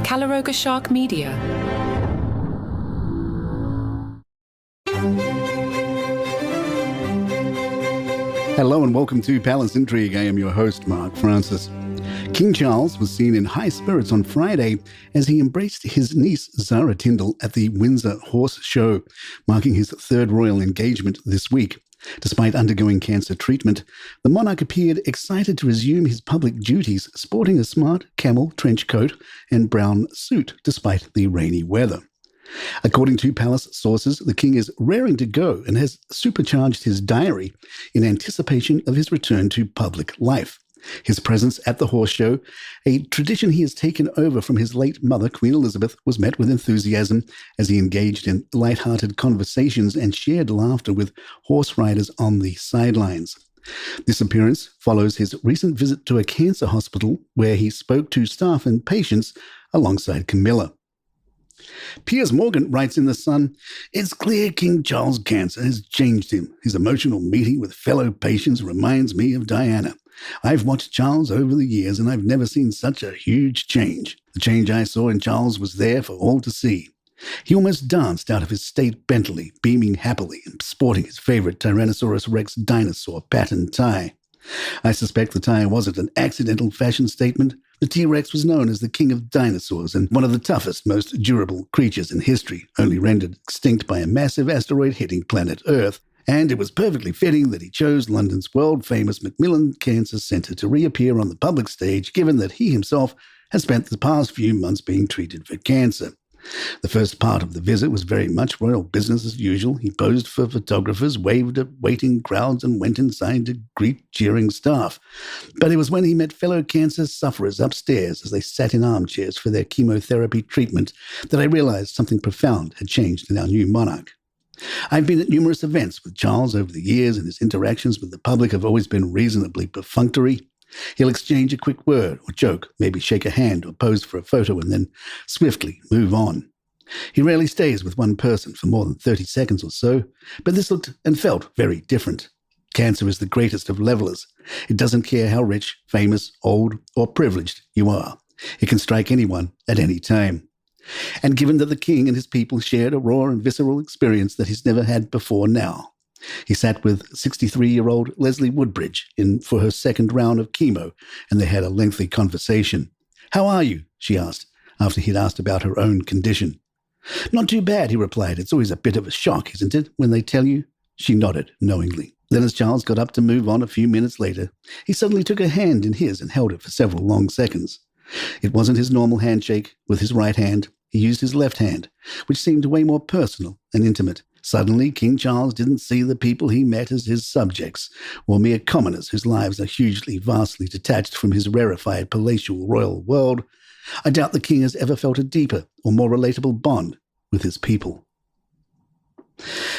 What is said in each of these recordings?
Calaroga Shark Media. Hello and welcome to Palace Intrigue. I am your host, Mark Francis. King Charles was seen in high spirits on Friday as he embraced his niece, Zara Tindall, at the Windsor Horse Show, marking his third royal engagement this week. Despite undergoing cancer treatment, the monarch appeared excited to resume his public duties, sporting a smart camel trench coat and brown suit despite the rainy weather. According to palace sources, the king is raring to go and has supercharged his diary in anticipation of his return to public life. His presence at the horse show, a tradition he has taken over from his late mother, Queen Elizabeth, was met with enthusiasm as he engaged in light-hearted conversations and shared laughter with horse riders on the sidelines. This appearance follows his recent visit to a cancer hospital where he spoke to staff and patients alongside Camilla. Piers Morgan writes in The Sun, "It's clear King Charles' cancer has changed him. His emotional meeting with fellow patients reminds me of Diana. I've watched Charles over the years and I've never seen such a huge change. The change I saw in Charles was there for all to see. He almost danced out of his state Bentley, beaming happily and sporting his favorite Tyrannosaurus Rex dinosaur pattern tie. I suspect the tie wasn't an accidental fashion statement. The T-Rex was known as the king of dinosaurs and one of the toughest, most durable creatures in history, only rendered extinct by a massive asteroid hitting planet Earth. And it was perfectly fitting that he chose London's world-famous Macmillan Cancer Centre to reappear on the public stage, given that he himself has spent the past few months being treated for cancer. The first part of the visit was very much royal business as usual. He posed for photographers, waved at waiting crowds, and went inside to greet cheering staff. But it was when he met fellow cancer sufferers upstairs as they sat in armchairs for their chemotherapy treatment that I realized something profound had changed in our new monarch. I've been at numerous events with Charles over the years, and his interactions with the public have always been reasonably perfunctory. He'll exchange a quick word or joke, maybe shake a hand or pose for a photo and then swiftly move on. He rarely stays with one person for more than 30 seconds or so, but this looked and felt very different. Cancer is the greatest of levelers. It doesn't care how rich, famous, old, or privileged you are. It can strike anyone at any time. And given that the king and his people shared a raw and visceral experience that he's never had before now, he sat with 63-year-old Leslie Woodbridge in for her second round of chemo, and they had a lengthy conversation. "How are you?" she asked, after he'd asked about her own condition. "Not too bad," he replied. "It's always a bit of a shock, isn't it, when they tell you?" She nodded knowingly. Then as Charles got up to move on a few minutes later, he suddenly took her hand in his and held it for several long seconds. It wasn't his normal handshake with his right hand. He used his left hand, which seemed way more personal and intimate. Suddenly, King Charles didn't see the people he met as his subjects, or mere commoners whose lives are hugely, vastly detached from his rarefied palatial royal world. I doubt the king has ever felt a deeper or more relatable bond with his people.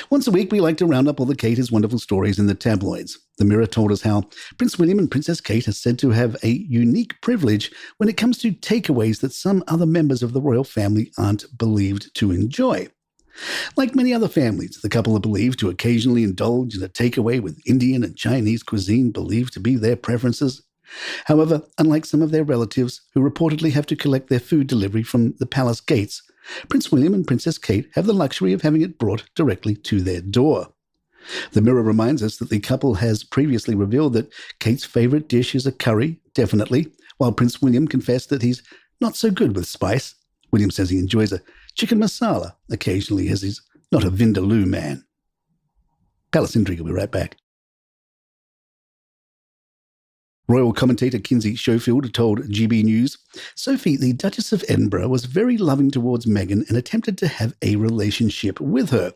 Once a week, we like to round up all the Kate is wonderful stories in the tabloids. The Mirror told us how Prince William and Princess Kate are said to have a unique privilege when it comes to takeaways that some other members of the royal family aren't believed to enjoy. Like many other families, the couple are believed to occasionally indulge in a takeaway with Indian and Chinese cuisine believed to be their preferences. However, unlike some of their relatives who reportedly have to collect their food delivery from the palace gates, Prince William and Princess Kate have the luxury of having it brought directly to their door. The Mirror reminds us that the couple has previously revealed that Kate's favorite dish is a curry, definitely, while Prince William confessed that he's not so good with spice. William says he enjoys a chicken masala occasionally, as he's not a Vindaloo man. Palace Intrigue will be right back. Royal commentator Kinsey Schofield told GB News, "Sophie, the Duchess of Edinburgh, was very loving towards Meghan and attempted to have a relationship with her.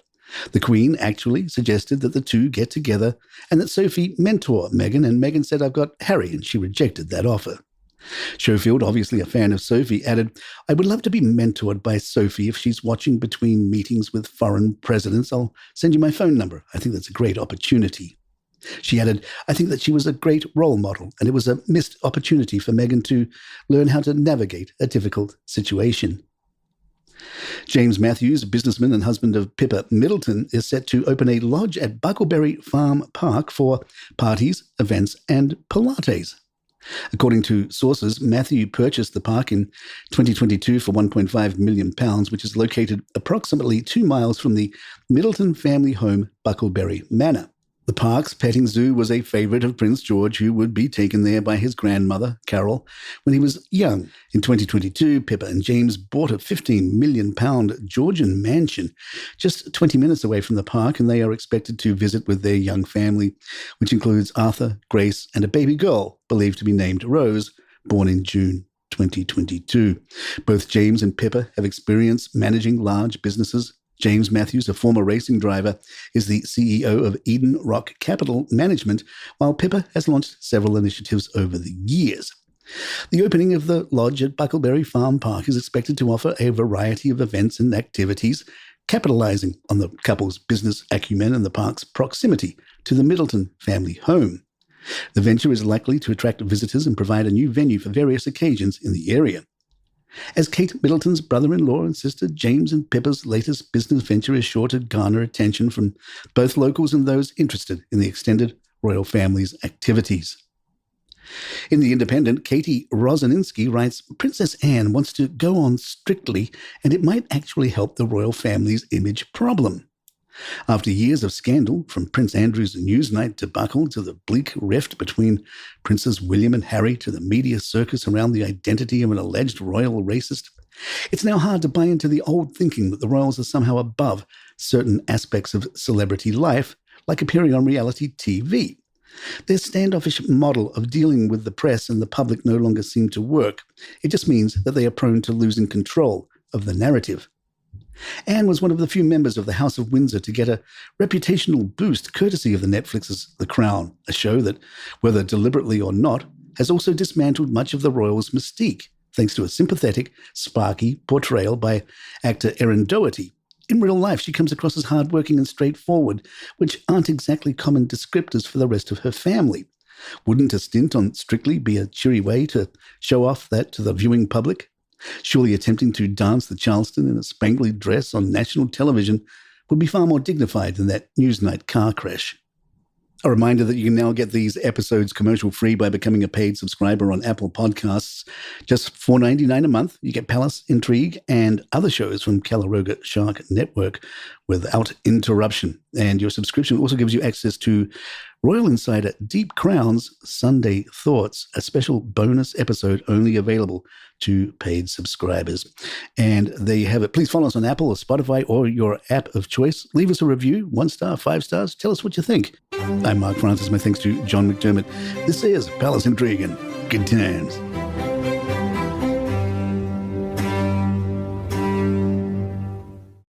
The Queen actually suggested that the two get together and that Sophie mentor Meghan, and Meghan said, 'I've got Harry,' and she rejected that offer." Schofield, obviously a fan of Sophie, added, "I would love to be mentored by Sophie if she's watching between meetings with foreign presidents. I'll send you my phone number. I think that's a great opportunity." She added, "I think that she was a great role model, and it was a missed opportunity for Meghan to learn how to navigate a difficult situation." James Matthews, businessman and husband of Pippa Middleton, is set to open a lodge at Buckleberry Farm Park for parties, events, and Pilates. According to sources, Matthew purchased the park in 2022 for £1.5 million, which is located approximately 2 miles from the Middleton family home, Buckleberry Manor. The park's petting zoo was a favourite of Prince George, who would be taken there by his grandmother, Carol, when he was young. In 2022, Pippa and James bought a £15 million Georgian mansion just 20 minutes away from the park, and they are expected to visit with their young family, which includes Arthur, Grace, and a baby girl believed to be named Rose, born in June 2022. Both James and Pippa have experience managing large businesses. James Matthews, a former racing driver, is the CEO of Eden Rock Capital Management, while Pippa has launched several initiatives over the years. The opening of the lodge at Buckleberry Farm Park is expected to offer a variety of events and activities, capitalizing on the couple's business acumen and the park's proximity to the Middleton family home. The venture is likely to attract visitors and provide a new venue for various occasions in the area. As Kate Middleton's brother-in-law and sister, James and Pippa's latest business venture is sure to garner attention from both locals and those interested in the extended royal family's activities. In The Independent, Katie Rosaninski writes, Princess Anne wants to go on Strictly, and it might actually help the royal family's image problem. After years of scandal, from Prince Andrew's Newsnight debacle to the bleak rift between Princes William and Harry to the media circus around the identity of an alleged royal racist, it's now hard to buy into the old thinking that the royals are somehow above certain aspects of celebrity life, like appearing on reality TV. Their standoffish model of dealing with the press and the public no longer seem to work. It just means that they are prone to losing control of the narrative. Anne was one of the few members of the House of Windsor to get a reputational boost courtesy of the Netflix's The Crown, a show that, whether deliberately or not, has also dismantled much of the royals' mystique, thanks to a sympathetic, sparky portrayal by actor Erin Doherty. In real life, she comes across as hardworking and straightforward, which aren't exactly common descriptors for the rest of her family. Wouldn't a stint on Strictly be a cheery way to show off that to the viewing public? Surely attempting to dance the Charleston in a spangly dress on national television would be far more dignified than that Newsnight car crash. A reminder that you can now get these episodes commercial-free by becoming a paid subscriber on Apple Podcasts. Just $4.99 a month, you get Palace, Intrigue, and other shows from Calaroga Shark Network without interruption. And your subscription also gives you access to Royal Insider Deep Crown's Sunday Thoughts, a special bonus episode only available to paid subscribers. And there you have it. Please follow us on Apple or Spotify or your app of choice. Leave us a review, 1 star, 5 stars. Tell us what you think. I'm Mark Francis. My thanks to John McDermott. This is Palace Intrigue and Good Times.